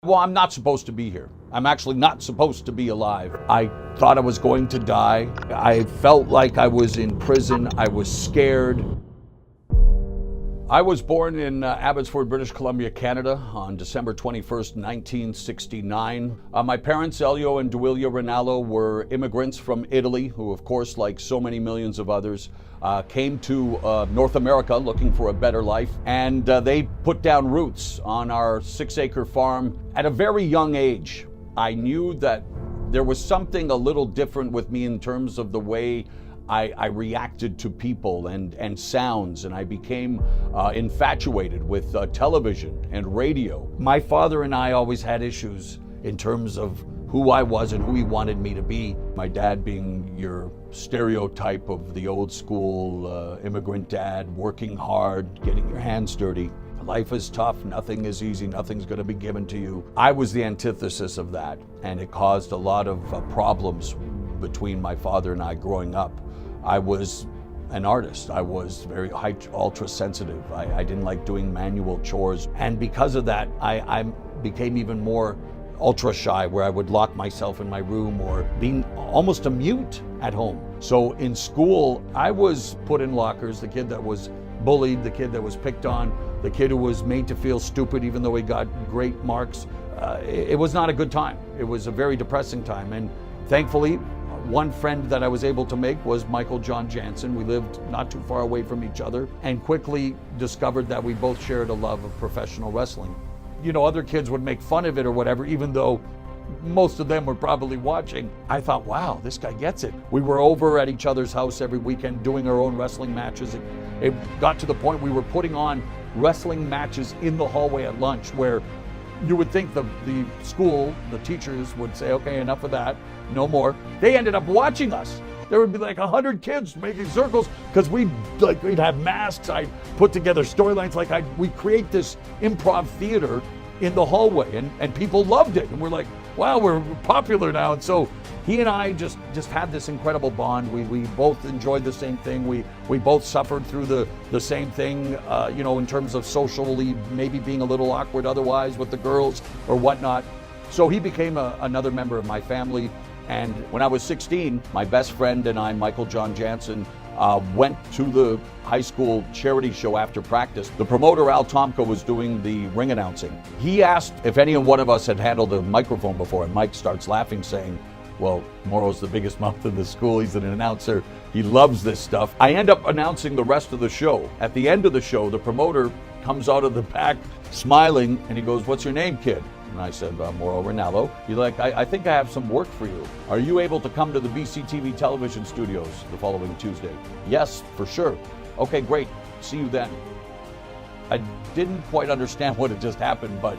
Well, I'm not supposed to be here. I'm actually not supposed to be alive. I thought I was going to die. I felt like I was in prison. I was scared. I was born in Abbotsford, British Columbia, Canada on December 21st, 1969. My parents, Elio and Mauro Ranallo, were immigrants from Italy who, of course, like so many millions of others, came to North America looking for a better life. And they put down roots on our 6-acre farm at a very young age. I knew that there was something a little different with me in terms of the way I reacted to people and sounds, and I became infatuated with television and radio. My father and I always had issues in terms of who I was and who he wanted me to be. My dad being your stereotype of the old school immigrant dad, working hard, getting your hands dirty. Life is tough, nothing is easy, nothing's gonna be given to you. I was the antithesis of that, and it caused a lot of problems between my father and I growing up. I was an artist. I was very ultra sensitive. I didn't like doing manual chores. And because of that, I became even more ultra shy, where I would lock myself in my room or being almost a mute at home. So in school, I was put in lockers, the kid that was bullied, the kid that was picked on, the kid who was made to feel stupid even though he got great marks. It was not a good time. It was a very depressing time. And thankfully, one friend that I was able to make was Michael John Jansen. We lived not too far away from each other and quickly discovered that we both shared a love of professional wrestling. You know, other kids would make fun of it or whatever, even though most of them were probably watching. I thought, wow, this guy gets it. We were over at each other's house every weekend doing our own wrestling matches. It got to the point we were putting on wrestling matches in the hallway at lunch, where you would think the school, the teachers would say, okay, enough of that, no more. They ended up watching us. There would be like 100 kids making circles because we'd have masks. I'd put together storylines. We'd create this improv theater in the hallway, and people loved it. And we're like, wow, we're popular now. And so he and I just had this incredible bond. We both enjoyed the same thing. We both suffered through the same thing, in terms of socially maybe being a little awkward otherwise with the girls or whatnot. So he became another member of my family. And when I was 16, my best friend and I, Michael John Jansen, went to the high school charity show after practice. The promoter, Al Tomko, was doing the ring announcing. He asked if any one of us had handled a microphone before, and Mike starts laughing, saying, well, Mauro's the biggest mouth in the school. He's an announcer. He loves this stuff. I end up announcing the rest of the show. At the end of the show, the promoter comes out of the back smiling, and he goes, what's your name, kid? And I said, Mauro Ranallo. He's like, I think I have some work for you. Are you able to come to the BCTV television studios the following Tuesday? Yes, for sure. Okay, great. See you then. I didn't quite understand what had just happened, but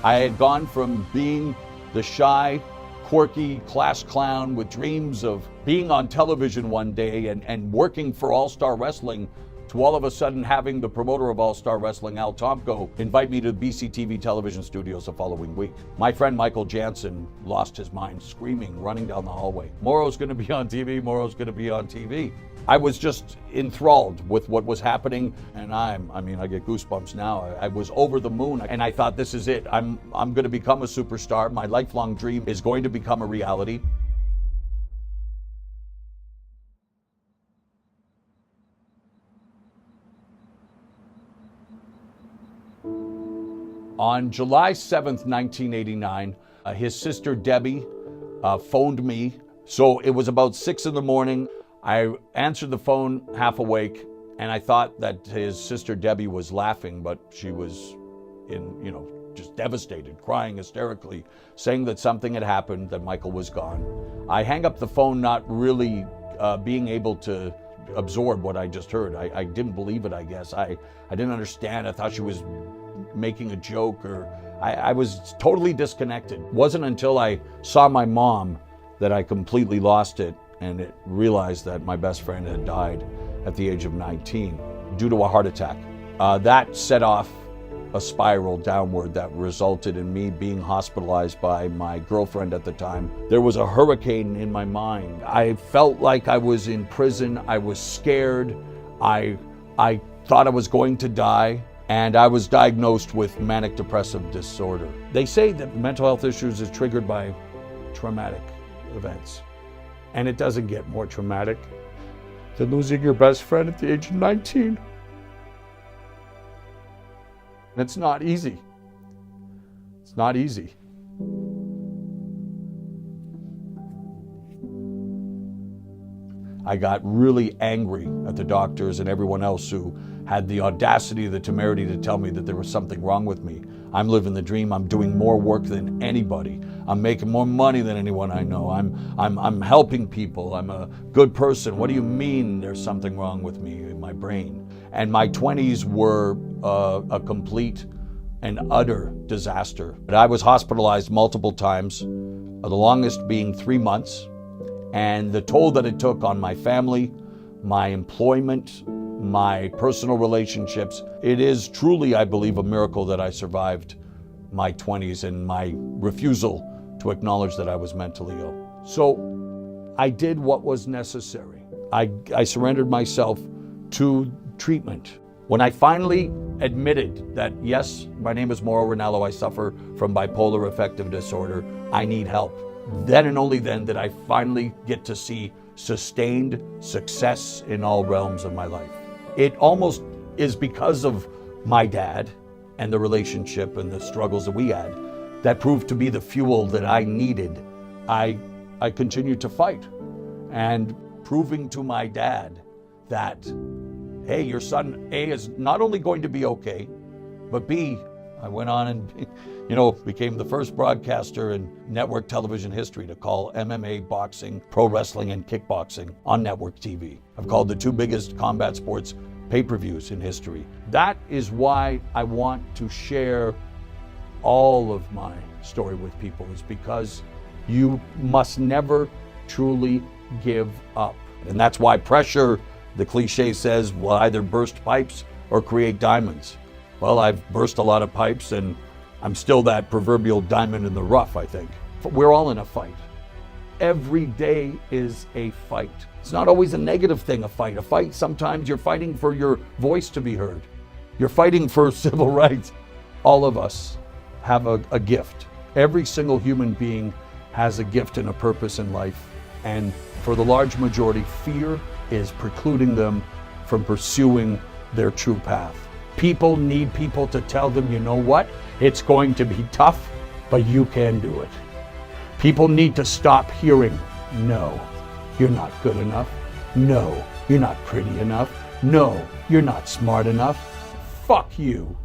I had gone from being the shy, quirky class clown with dreams of being on television one day and working for All-Star Wrestling to all of a sudden having the promoter of All-Star Wrestling, Al Tomko, invite me to BCTV television studios the following week. My friend Michael Jansen lost his mind, screaming, running down the hallway. Mauro's gonna be on TV, Mauro's gonna be on TV. I was just enthralled with what was happening, and I get goosebumps now. I was over the moon, and I thought, this is it. I'm gonna become a superstar. My lifelong dream is going to become a reality. On July 7th, 1989, his sister Debbie phoned me. So it was about 6 in the morning. I answered the phone half awake, and I thought that his sister Debbie was laughing, but she was just devastated, crying hysterically, saying that something had happened, that Michael was gone. I hang up the phone, not really being able to absorb what I just heard. I didn't believe it, I guess. I didn't understand. I thought she was making a joke, or I was totally disconnected. It wasn't until I saw my mom that I completely lost it and realized that my best friend had died at the age of 19 due to a heart attack. That set off a spiral downward that resulted in me being hospitalized by my girlfriend at the time. There was a hurricane in my mind. I felt like I was in prison. I was scared. I thought I was going to die. And I was diagnosed with manic depressive disorder. They say that mental health issues is triggered by traumatic events. And it doesn't get more traumatic than losing your best friend at the age of 19. And it's not easy. It's not easy. I got really angry at the doctors and everyone else who had the audacity, the temerity to tell me that there was something wrong with me. I'm living the dream. I'm doing more work than anybody. I'm making more money than anyone I know. I'm helping people. I'm a good person. What do you mean there's something wrong with me in my brain? And my 20s were a complete and utter disaster. But I was hospitalized multiple times, the longest being 3 months. And the toll that it took on my family, my employment, my personal relationships, it is truly, I believe, a miracle that I survived my 20s and my refusal to acknowledge that I was mentally ill. So I did what was necessary. I surrendered myself to treatment. When I finally admitted that, yes, my name is Mauro Ranallo, I suffer from bipolar affective disorder, I need help. Then and only then did I finally get to see sustained success in all realms of my life. It almost is because of my dad and the relationship and the struggles that we had that proved to be the fuel that I needed. I continued to fight and proving to my dad that, hey, your son, A, is not only going to be okay, but B, I went on and, became the first broadcaster in network television history to call MMA, boxing, pro wrestling, and kickboxing on network TV. I've called the 2 biggest combat sports pay-per-views in history. That is why I want to share all of my story with people, is because you must never truly give up. And that's why pressure, the cliche says, will either burst pipes or create diamonds. Well, I've burst a lot of pipes and I'm still that proverbial diamond in the rough, I think. We're all in a fight. Every day is a fight. It's not always a negative thing, a fight. A fight, sometimes you're fighting for your voice to be heard. You're fighting for civil rights. All of us have a gift. Every single human being has a gift and a purpose in life. And for the large majority, fear is precluding them from pursuing their true path. People need people to tell them, you know what? It's going to be tough, but you can do it. People need to stop hearing, no, you're not good enough. No, you're not pretty enough. No, you're not smart enough. Fuck you.